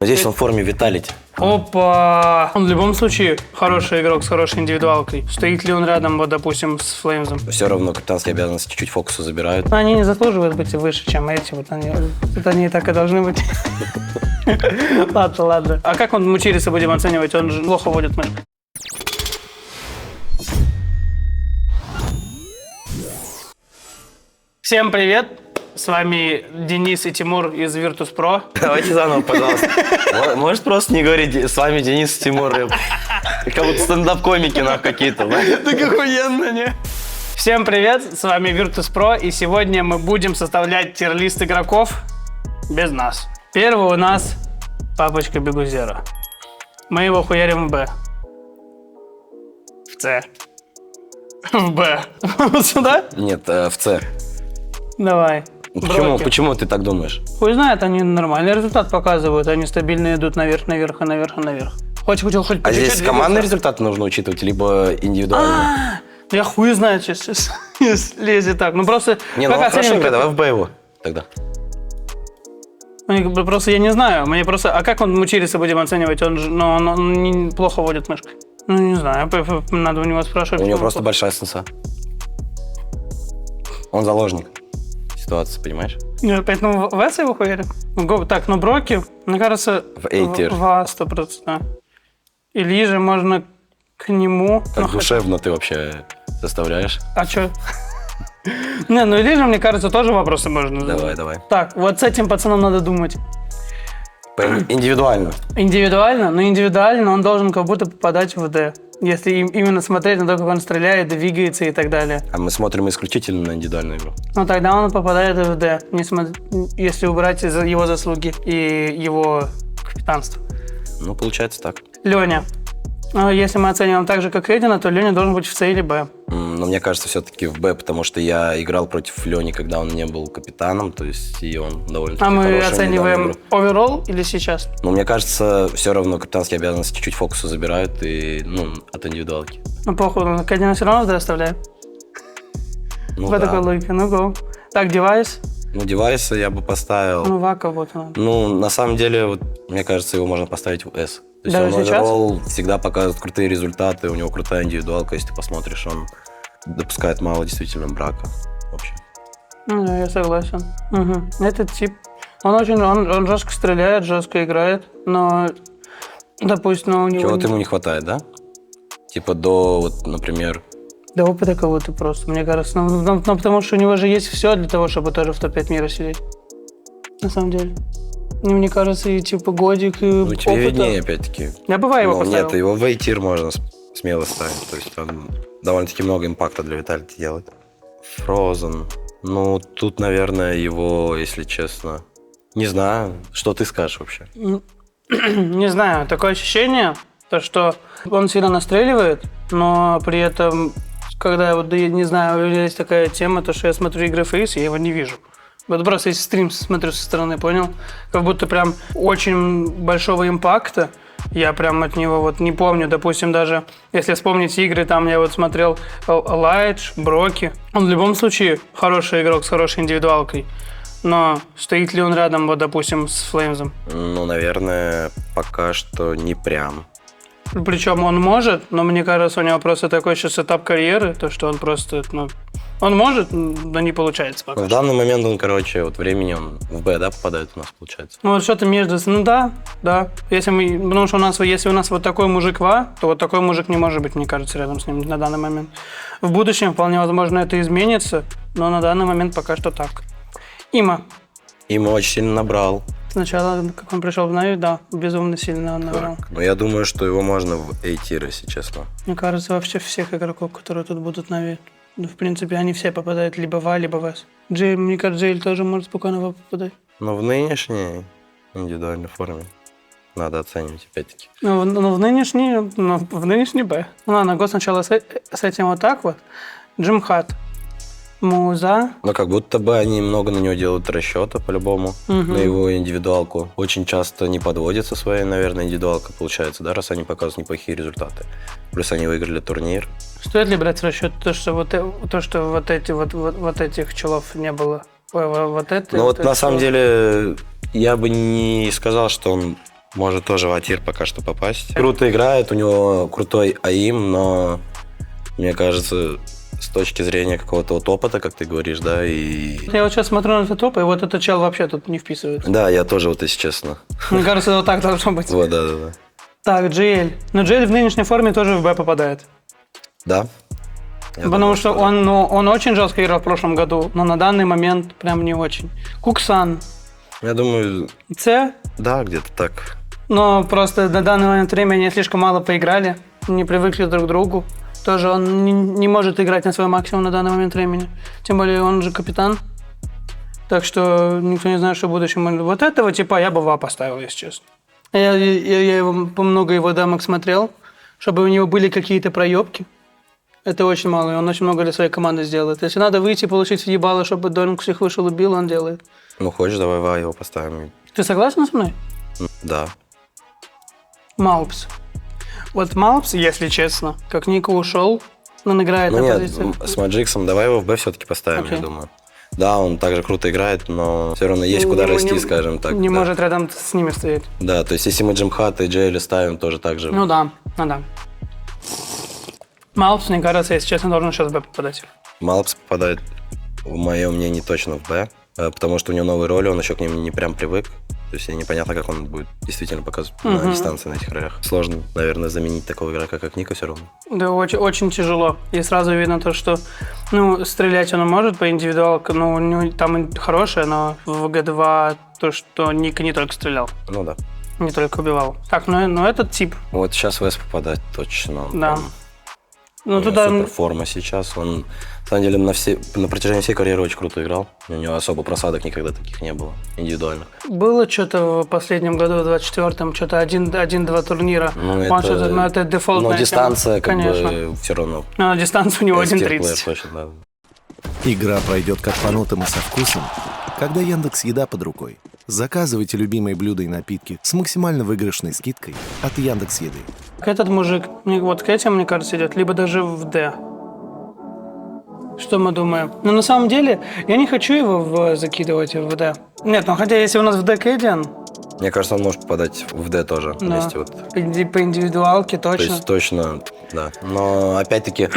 Но здесь он в форме Виталити. Опа! Он в любом случае хороший игрок с хорошей индивидуалкой. Стоит ли он рядом, вот, допустим, с Флеймзом? Все равно капитанские обязанности чуть-чуть фокуса забирают. Но они не заслуживают быть выше, чем эти. Вот они и так и должны быть. Ладно. А как он Мучириса будем оценивать? Он же плохо водит мышь. Всем привет! С вами Денис и Тимур из Virtus.pro. Давайте заново, пожалуйста. Можешь просто не говорить, с вами Денис и Тимур. Как будто стендап-комики какие-то. Так охуенно, не? Всем привет, с вами Virtus.pro, и сегодня мы будем составлять тир-лист игроков без нас. Первый у нас папочка Бегузера. Мы его хуярим в Б. В С. В Б. Вот сюда? Нет, в С. Давай. Почему ты так думаешь? Хуй знает, они нормальный результат показывают, они стабильно идут наверх. Хоть А здесь командные результаты нужно учитывать, либо индивидуальные? Я хуй знает сейчас лезет так. Ну просто... Не, ну хорошо, давай в Б его тогда. Просто я не знаю, а как он Мучириса будем оценивать? Он же, он плохо водит мышкой. Ну не знаю, надо у него спрашивать. У него просто большая сенса. Он заложник ситуации, понимаешь? Опять, в С его хуярим? Так, Броки, мне кажется, в A-тир. В А 100%. Или же можно к нему... Как душевно ты вообще составляешь? А чё? Не, Или же, мне кажется, тоже вопросы можно задать. Давай. Так, вот с этим пацаном надо думать. Индивидуально. Индивидуально он должен как будто попадать в Д. Если именно смотреть на то, как он стреляет, двигается и так далее. А мы смотрим исключительно на индивидуальную игру. Тогда он попадает в Д, если убрать его заслуги и его капитанство. Получается так. Леня. Если мы оцениваем так же, как Эдина, то Леня должен быть в С или Б. Но мне кажется, все-таки в Б, потому что я играл против Лени, когда он не был капитаном, то есть и он довольно-таки мы хороший. Оцениваем оверолл или сейчас? Мне кажется, все равно капитанские обязанности чуть-чуть фокуса забирают и, от индивидуалки. Похуй, к Эдина все равно оставляем? В такой логике, go. Так, девайс? Девайса я бы поставил... Вака, вот он. На самом деле, мне кажется, его можно поставить в С. То есть даже он сейчас? оверолл всегда показывает крутые результаты, у него крутая индивидуалка, если ты посмотришь, он допускает мало действительно брака вообще. Да, я согласен. Угу. Этот тип, он жестко стреляет, жестко играет, но, допустим, у него... Чего-то ему не хватает, да? Типа до, например... Да опыта кого-то просто, мне кажется. Потому что у него же есть все для того, чтобы тоже в топ-5 мира сидеть. На самом деле. Мне кажется, и типа годик, и опыта. Тебе виднее, опять-таки. Я бываю его поставил. Нет, его в A-тир можно смело ставить. То есть он довольно-таки много импакта для Виталити делает. Frozen. Тут, наверное, его, если честно... Не знаю, что ты скажешь вообще? Не знаю, такое ощущение, что он сильно настреливает, но при этом, когда я не знаю, есть такая тема, что я смотрю игры Фейс, я его не вижу. Вот просто если стрим смотрю со стороны, понял? Как будто прям очень большого импакта. Я прям от него не помню. Допустим, даже если вспомнить игры, там я смотрел Лайдж, Броки. Он в любом случае хороший игрок с хорошей индивидуалкой. Но стоит ли он рядом, допустим, с Флеймзом? Наверное, пока что не прям. Причем он может, но мне кажется, у него просто такой сейчас этап карьеры, что он просто, он может, но не получается пока. В данный момент он, времени он в Б, попадает у нас, получается. Что-то между, да. Потому что если у нас вот такой мужик в А, то вот такой мужик не может быть, мне кажется, рядом с ним на данный момент. В будущем вполне возможно это изменится, но на данный момент пока что так. Има очень сильно набрал. Сначала, как он пришел в Нави, да, безумно сильно он набрал. Но я думаю, что его можно в A-тир, если честно. Мне кажется, вообще всех игроков, которые тут будут в Нави, в принципе, они все попадают либо в А, либо в С. Мне кажется, Джейль тоже может спокойно в А попадать. Но в нынешней индивидуальной форме надо оценивать, опять-таки. В нынешней Б. Ладно, год сначала с этим вот так вот. Джимхат. Муза. Но как будто бы они много на него делают расчета по-любому, на его индивидуалку. Очень часто не подводится своей, наверное, индивидуалка, получается, да, раз они показывают неплохие результаты. Плюс они выиграли турнир. Стоит ли брать в расчет что этих челов не было? На самом деле, я бы не сказал, что он Может тоже в А-тир пока что попасть. Круто играет, у него крутой АИМ, но мне кажется, с точки зрения какого-то вот опыта, как ты говоришь, да, и... Я вот сейчас смотрю на этот топ, и вот этот чел вообще тут не вписывается. Да, я тоже, вот если честно. Мне кажется, вот так должно быть. Вот, да. Так, GL. Но GL в нынешней форме тоже в Б попадает. Да. Я Потому думаю, что да. он очень жестко играл в прошлом году, но на данный момент прям не очень. Куксан. Я думаю, С. да, где-то так. Но просто на данный момент времени они слишком мало поиграли, не привыкли друг к другу. Тоже он не может играть на свой максимум на данный момент времени. Тем более он же капитан. Так что никто не знает, что в будущем. Вот этого типа я бы в А поставил, если честно. Я его, много его дамок смотрел, чтобы у него были какие-то проебки. Это очень мало, и он очень много для своей команды сделает. Если надо выйти, получить въебало, чтобы Доринг всех вышел и бил, он делает. Ну, хочешь, давай в А его поставим. Ты согласен со мной? Да. Малпс. Вот Малпс, если честно, как Ника ушел, он играет Ну на нет, позиции. с Маджиксом давай его в Б все-таки поставим, Окей. я думаю. Да, он также круто играет, но все равно есть куда расти, скажем так. Не да. может рядом с ними стоять. Да, то есть если мы Джимхат и Джейли ставим, тоже так же. Ну да. Малпс, мне кажется, если честно, должен сейчас в Б попадать. Малпс попадает, в моем мнении, точно в Б, потому что у него новые роли, он еще к ним не прям привык. То есть непонятно, как он будет действительно показывать на дистанции на этих ролях. Сложно, наверное, заменить такого игрока, как Ника, все равно. Да, очень, очень тяжело. И сразу видно то, что стрелять он может по индивидуалке, у него там хорошее, но в Г2 то, что Ника не только стрелял, Ну да. не только убивал. Так, ну этот тип, Вот сейчас в С попадать точно. Он да. прям, Ну у него туда... суперформа сейчас. Он, на самом деле, на протяжении всей карьеры очень круто играл. У него особо просадок никогда таких не было, индивидуальных. Было что-то в последнем году, в 24-м, что-то один-два турнира. Ну, Он что-то, это дефолтная но дистанция, тема. Конечно. бы, все равно. Но на дистанции у него S-tier 1.30. player точно, да. Игра пройдет как по нотам и со вкусом, когда Яндекс.Еда под рукой. Заказывайте любимые блюда и напитки с максимально выигрышной скидкой от Яндекс.Еды. Этот мужик, вот к этим, мне кажется, идет, либо даже в Д. Что мы думаем? Но на самом деле, я не хочу его закидывать в Д. Нет, хотя если у нас в Д Кэдиан, Мне кажется, он может попадать в Д тоже. да, Вместе вот. по индивидуалке То точно. есть точно, да. Но опять-таки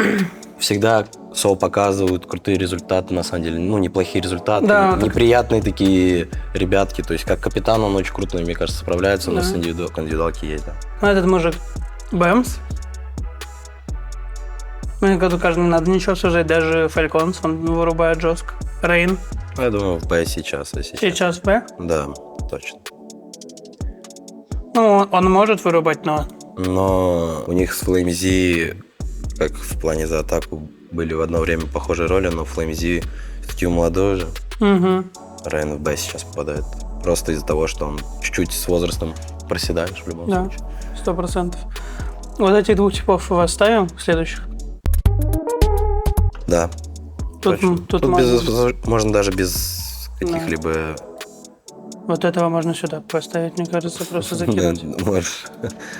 всегда СОУ показывают крутые результаты, на самом деле. Неплохие результаты. Да, так- Неприятные такие ребятки. То есть как капитан он очень круто, мне кажется, справляется, но Да. с индивидуалки есть, да. Ну, этот мужик Бэмс. Мне кажется, не надо ничего обсуждать, даже Фальконс, он вырубает жестко. Рейн Я думаю, в Б сейчас, если честно. сейчас в Б. Да, точно. Он может вырубать, но... Но у них с FlameZ, как в плане за атаку, были в одно время похожие роли, но FlameZ все-таки молодой же. Угу. Райан в Б сейчас попадает. Просто из-за того, что он чуть-чуть с возрастом проседаешь в любом Да, случае. 100%. Вот этих двух типов оставим, следующих. Да. Тут точно. можно... можно даже без каких-либо... Вот этого можно сюда поставить, мне кажется, просто закинуть. Можешь.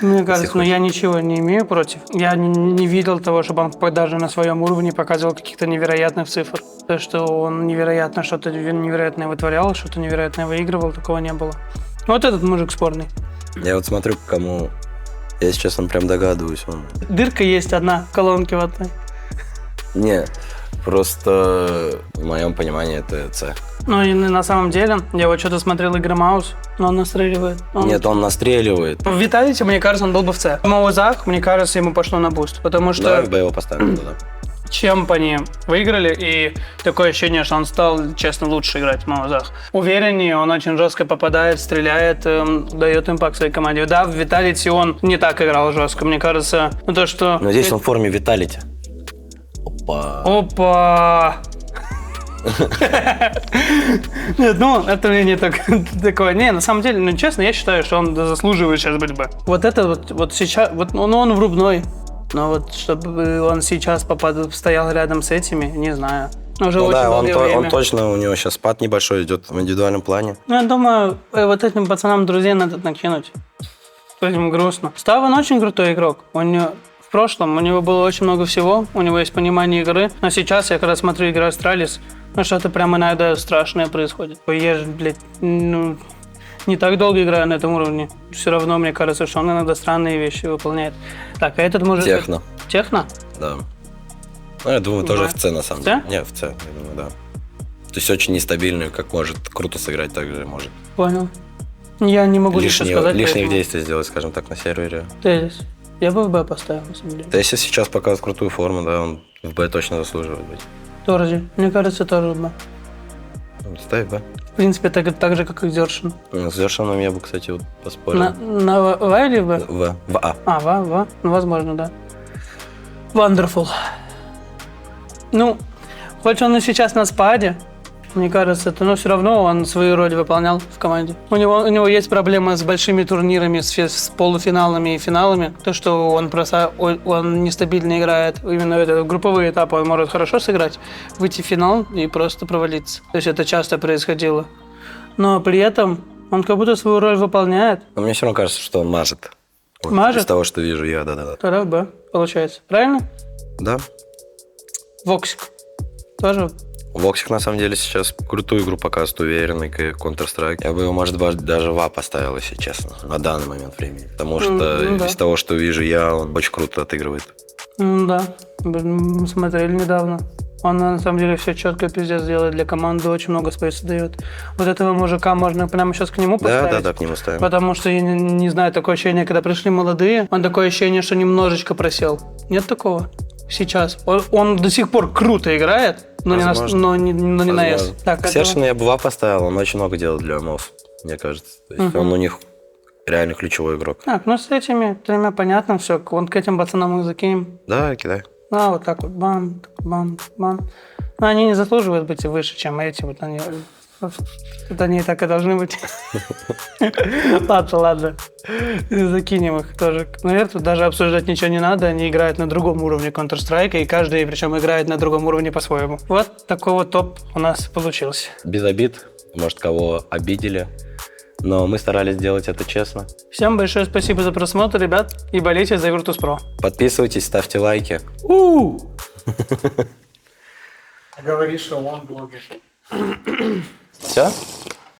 Мне кажется, но хочешь. я ничего не имею против. Я не видел того, чтобы он даже на своем уровне показывал каких-то невероятных цифр. То, что он невероятно что-то невероятное вытворял, что-то невероятное выигрывал, такого не было. Вот этот мужик спорный. Я вот смотрю, к кому... Я сейчас прям догадываюсь. Он... Дырка есть одна в колонке в одной. Не, просто в моем понимании это С. Ну и на самом деле, я вот что-то смотрел игры Маус, но он настреливает. Нет, он настреливает. В Виталите, мне кажется, он был бы в С. В Маузах, мне кажется, ему пошло на буст. Потому что Давай в Б его поставим туда. чемп они выиграли, и такое ощущение, что он стал, честно, лучше играть в Маузах. Увереннее, он очень жестко попадает, стреляет, дает импакт своей команде. Да, в Виталите он не так играл жестко. Мне кажется, то, что... Но здесь он в форме Виталити. Опа. Опа! Нет, это мне не такое. Не, на самом деле, честно, я считаю, что он заслуживает сейчас быть Б. Вот это вот сейчас, он врубной. Но вот чтобы он сейчас стоял рядом с этими, не знаю. Уже очень Да, долгое время. он точно, у него сейчас спад небольшой идет в индивидуальном плане. Я думаю, вот этим пацанам друзей надо накинуть. Этим грустно. Ставан очень крутой игрок. В прошлом у него было очень много всего, у него есть понимание игры. Но сейчас я когда смотрю игру Астралис, что-то прям иногда страшное происходит. Я же, блядь, не так долго играю на этом уровне. Все равно мне кажется, что он иногда странные вещи выполняет. Так, а этот может... Техно. Техно? Да. Ну, я думаю, тоже Да. в С на самом В деле. С? Не, в С, я думаю, да. То есть очень нестабильный, как может круто сыграть, так же может. Понял. Я не могу ничего сказать. Лишних поэтому- действий сделать, скажем так, на сервере. Тезис. Я бы в Б поставил, на самом деле. Если сейчас показывает крутую форму, да, он в Б точно заслуживает быть. Торзи. Мне кажется, тоже в Б. Ставь Б. В принципе, так же, как и Зершин. С Зершином я бы, кстати, вот поспорил. На В или в Б? В А. А, В. Ну, возможно, да. Wonderful. Ну, хоть он и сейчас на спаде, мне кажется, но все равно он свою роль выполнял в команде. У него есть проблема с большими турнирами, с полуфиналами и финалами. То, что он нестабильно играет. Именно это групповые этапы он может хорошо сыграть, выйти в финал и просто провалиться. То есть это часто происходило. Но при этом он как будто свою роль выполняет. Но мне все равно кажется, что он мажет. Вот Мажет? Из того, что вижу я, да. Тогда в Б, получается. Правильно? Да. Воксик. Тоже Воксик, на самом деле, сейчас крутую игру показывает, уверенный, как Counter-Strike. Я бы его, может быть, даже в А поставил, если честно, на данный момент времени. Потому что да. из того, что вижу я, он очень круто отыгрывает. Да, смотрели недавно. Он на самом деле все четко пиздец делает для команды, очень много спейса дает. Вот этого мужика можно прямо сейчас к нему поставить. Да, к нему ставим. Потому что, я не знаю, такое ощущение, когда пришли молодые, он такое ощущение, что немножечко просел. Нет такого? Сейчас. Он до сих пор круто играет, но не на S. Так, Сершина я бы в А поставил, он очень много делает для МОВ, мне кажется. То есть он у них реально ключевой игрок. Так, ну с этими тремя понятно все. Вон к этим пацанам их закинем. Да, кидай. А, вот так вот, бам, бам, бам. Но они не заслуживают быть выше, чем эти. Вот они и так и должны быть. Ладно. Закинем их тоже. Наверное, тут даже обсуждать ничего не надо. Они играют на другом уровне Counter-Strike, и каждый, причем, играет на другом уровне по-своему. Вот такой вот топ у нас получился. Без обид, может, кого обидели. Но мы старались сделать это честно. Всем большое спасибо за просмотр, ребят, и болейте за Virtus.pro. Подписывайтесь, ставьте лайки. Говоришь, что он блогер. Все?